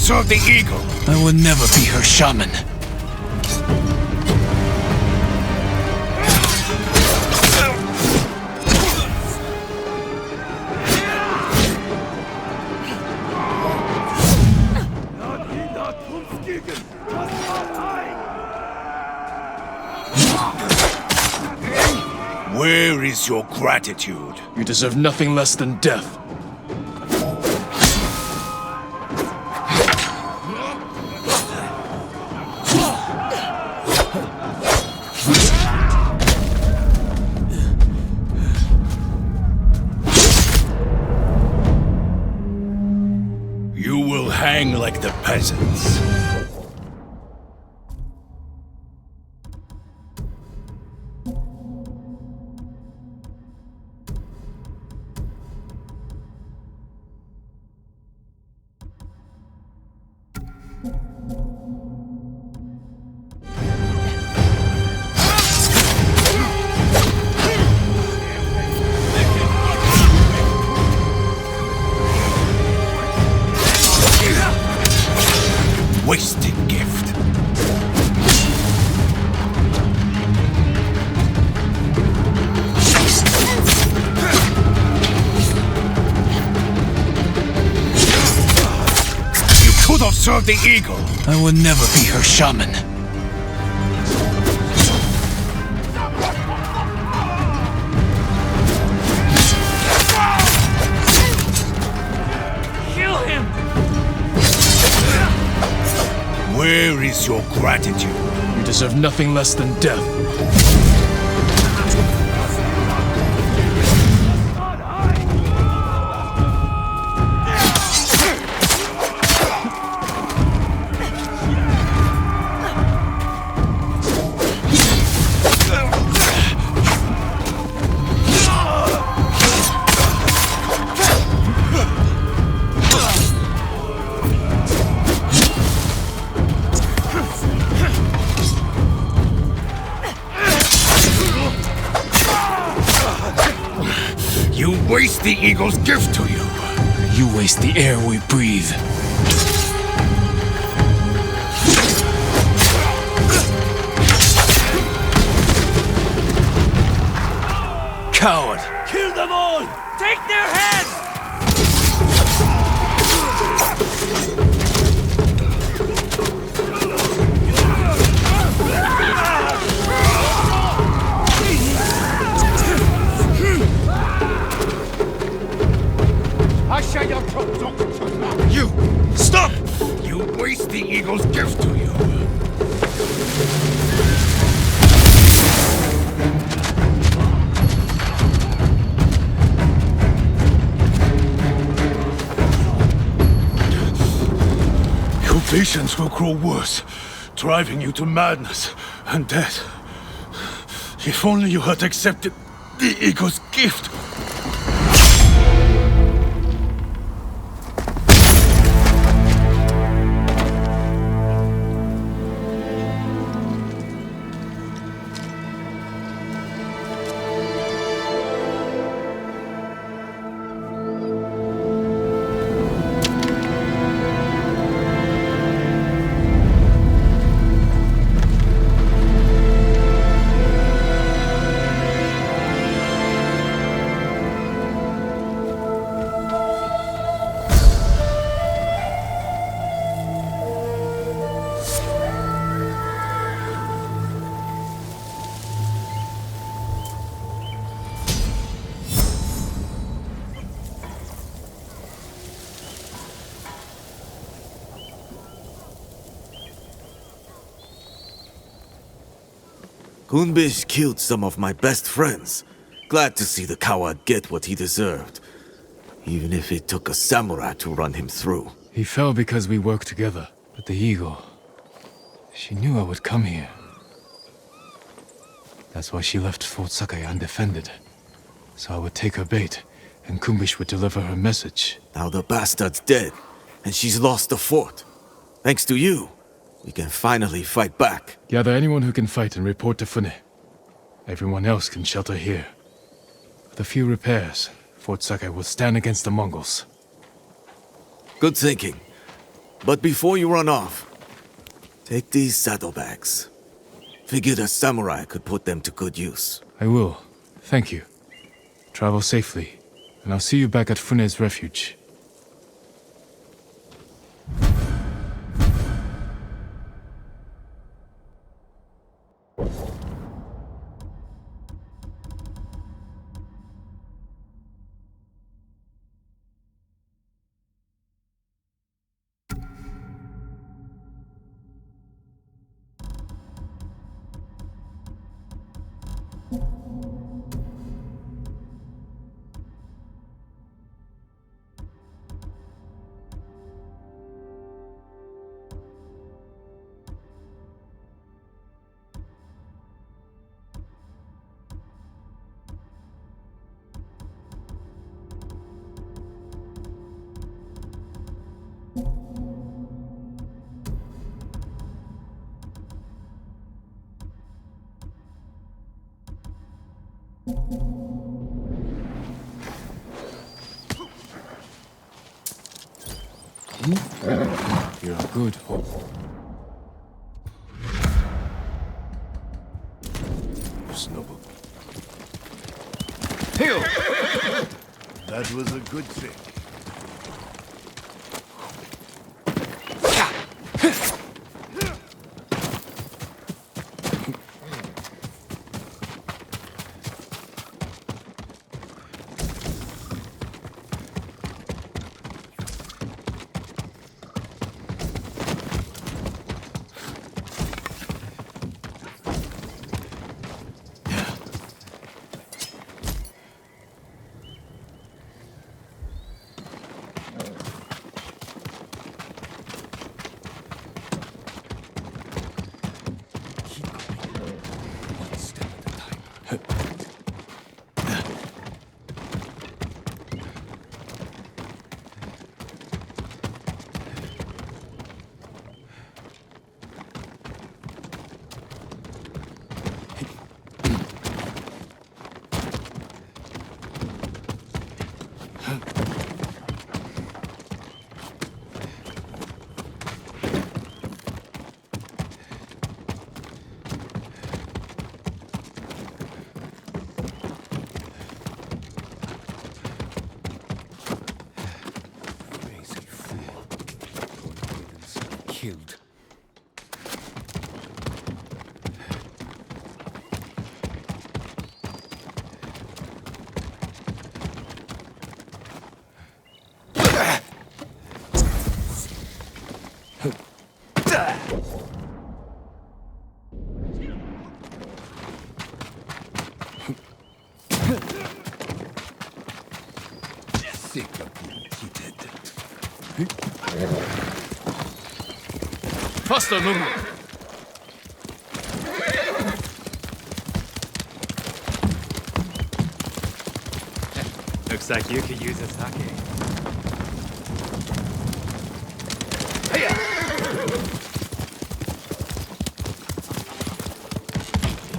serve the eagle. I will never be her shaman. Where is your gratitude? You deserve nothing less than death. You will hang like the peasants. Wasted gift. You could have served the eagle. I will never be her shaman. Kill him! Where is your gratitude? You deserve nothing less than death. You waste the eagle's gift to you. You waste the air we breathe. Coward! Kill them all! Take their heads! You! Stop! You waste the eagle's gift to you. Your visions will grow worse, driving you to madness and death. If only you had accepted the eagle's gift. Kunbish killed some of my best friends. Glad to see the coward get what he deserved. Even if it took a samurai to run him through. He fell because we worked together. But the eagle... she knew I would come here. That's why she left Fort Sakai undefended. So I would take her bait, and Kunbish would deliver her message. Now the bastard's dead, and she's lost the fort. Thanks to you, we can finally fight back. Gather anyone who can fight and report to Fune. Everyone else can shelter here. With a few repairs, Fort Sakai will stand against the Mongols. Good thinking. But before you run off, take these saddlebags. Figured a samurai could put them to good use. I will. Thank you. Travel safely, and I'll see you back at Fune's refuge. You're a good hope. Snubble. Heal! That was a good trick. Killed. Sick of being cheated. Faster, Lungu! Looks like you could use a sake.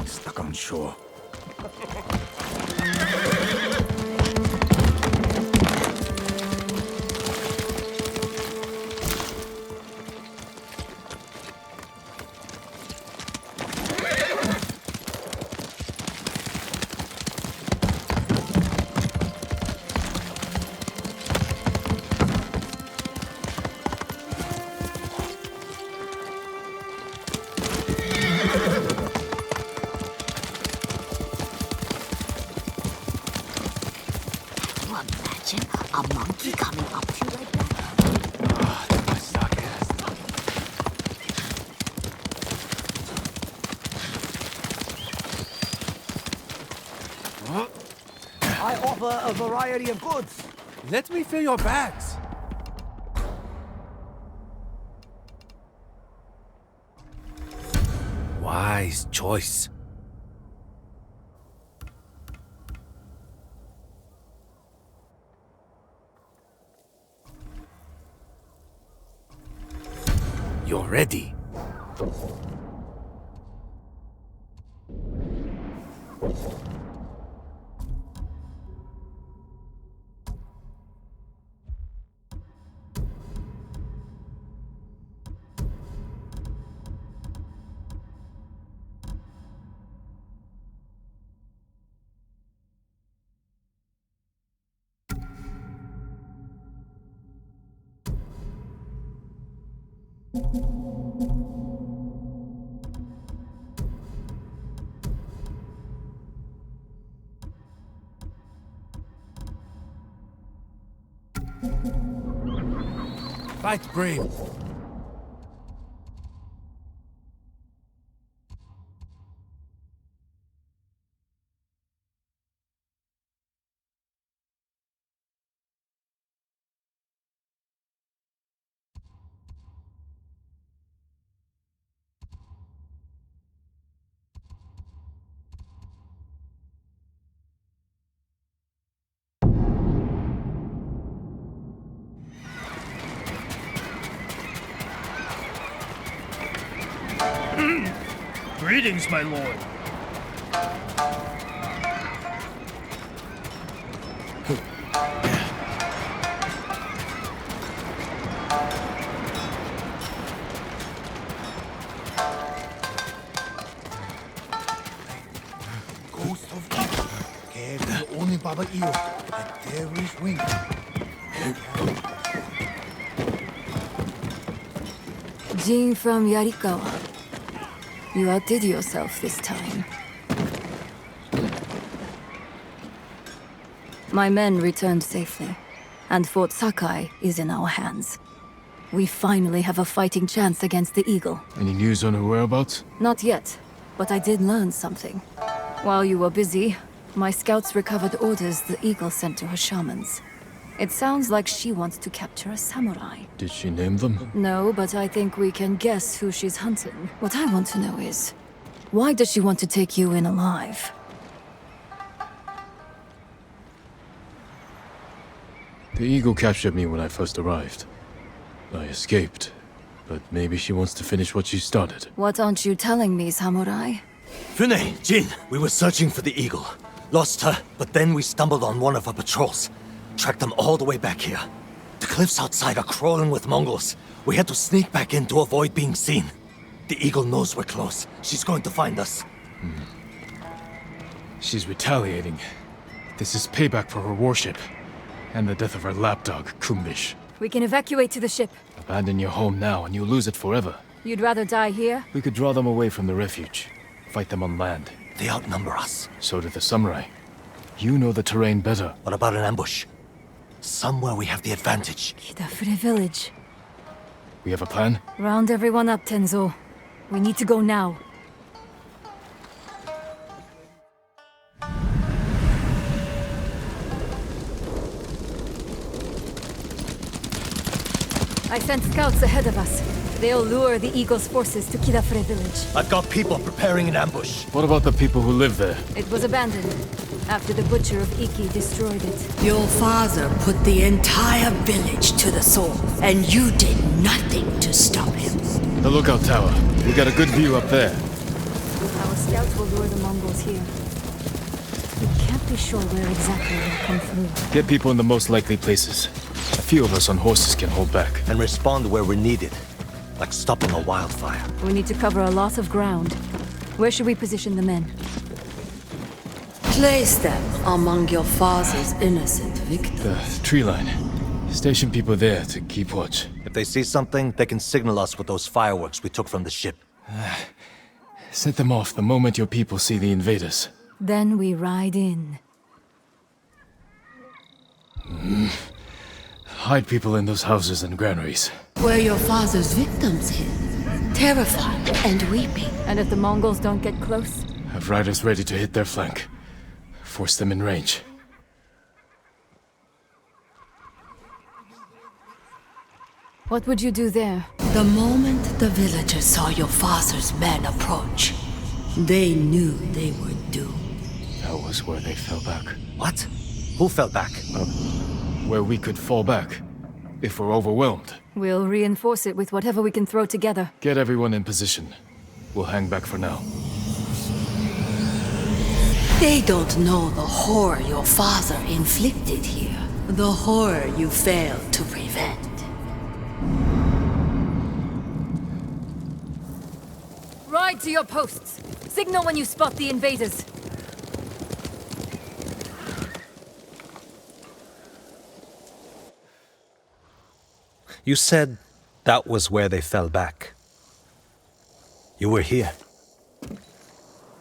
Stuck on shore. Imagine a monkey coming up to you like that. I offer a variety of goods. Let me fill your bags. Wise choice. You're ready. Fight brave. Greetings, my lord. Ghost of evil. Gave the only Baba Io a devil's wing. Jin from Yarikawa. You outdid yourself this time. My men returned safely, and Fort Sakai is in our hands. We finally have a fighting chance against the Eagle. Any news on her whereabouts? Not yet, but I did learn something. While you were busy, my scouts recovered orders the Eagle sent to her shamans. It sounds like she wants to capture a samurai. Did she name them? No, but I think we can guess who she's hunting. What I want to know is, why does she want to take you in alive? The Eagle captured me when I first arrived. I escaped, but maybe she wants to finish what she started. What aren't you telling me, samurai? Fune, Jin, we were searching for the Eagle. Lost her, but then we stumbled on one of her patrols. Tracked them all the way back here. The cliffs outside are crawling with Mongols. We had to sneak back in to avoid being seen. The Eagle knows we're close. She's going to find us. She's retaliating. This is payback for her warship, and the death of her lapdog, Kumbish. We can evacuate to the ship. Abandon your home now, and you'll lose it forever. You'd rather die here? We could draw them away from the refuge. Fight them on land. They outnumber us. So do the samurai. You know the terrain better. What about an ambush? Somewhere we have the advantage. Kidafure village. We have a plan? Round everyone up, Tenzo. We need to go now. I sent scouts ahead of us. They'll lure the Eagle's forces to Kidafure village. I've got people preparing an ambush. What about the people who live there? It was abandoned after the Butcher of Iki destroyed it. Your father put the entire village to the sword, and you did nothing to stop him. The lookout tower. We got a good view up there. Our scouts will lure the Mongols here. We can't be sure where exactly they'll come through. Get people in the most likely places. A few of us on horses can hold back. And respond where we're needed. Like stopping a wildfire. We need to cover a lot of ground. Where should we position the men? Place them among your father's innocent victims. The tree line. Station people there to keep watch. If they see something, they can signal us with those fireworks we took from the ship. Set them off the moment your people see the invaders. Then we ride in. Hide people in those houses and granaries. Where your father's victims hid, terrified and weeping. And if the Mongols don't get close? Have riders ready to hit their flank. Force them in range. What would you do there? The moment the villagers saw your father's men approach, they knew they were doomed. That was where they fell back. What? Who fell back? Where we could fall back. If we're overwhelmed. We'll reinforce it with whatever we can throw together. Get everyone in position. We'll hang back for now. They don't know the horror your father inflicted here. The horror you failed to prevent. Ride to your posts! Signal when you spot the invaders! You said That was where they fell back. You were here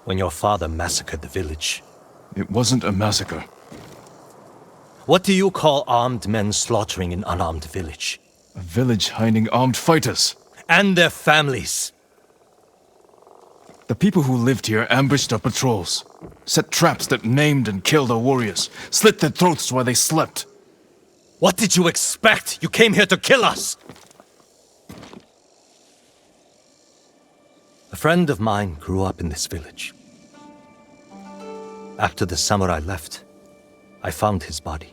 when your father massacred the village. It wasn't a massacre. What do you call armed men slaughtering an unarmed village? A village hiding armed fighters. And their families. The people who lived here ambushed our patrols, set traps that maimed and killed our warriors, slit their throats while they slept. What did you expect? You came here to kill us! A friend of mine grew up in this village. After the samurai left, I found his body.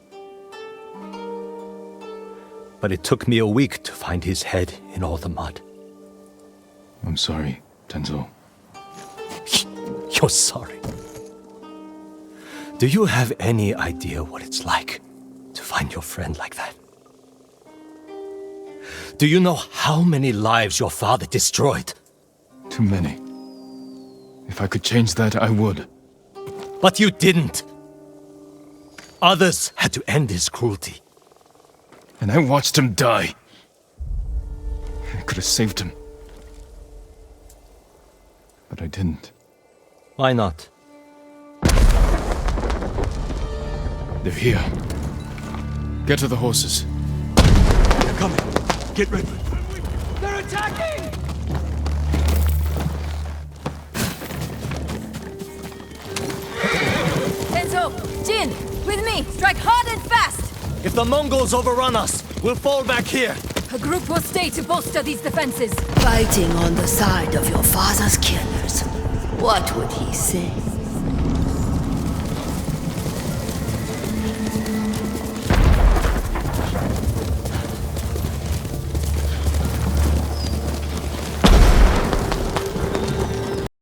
But it took me a week to find his head in all the mud. I'm sorry, Tenzo. You're sorry. Do you have any idea what it's like to find your friend like that? Do you know how many lives your father destroyed? Too many. If I could change that, I would. But you didn't. Others had to end his cruelty. And I watched him die. I could have saved him. But I didn't. Why not? They're here. Get to the horses. They're coming. Get ready. They're attacking! Tenzo, Jin, with me. Strike hard and fast. If the Mongols overrun us, we'll fall back here. A group will stay to bolster these defenses. Fighting on the side of your father's killers. What would he say?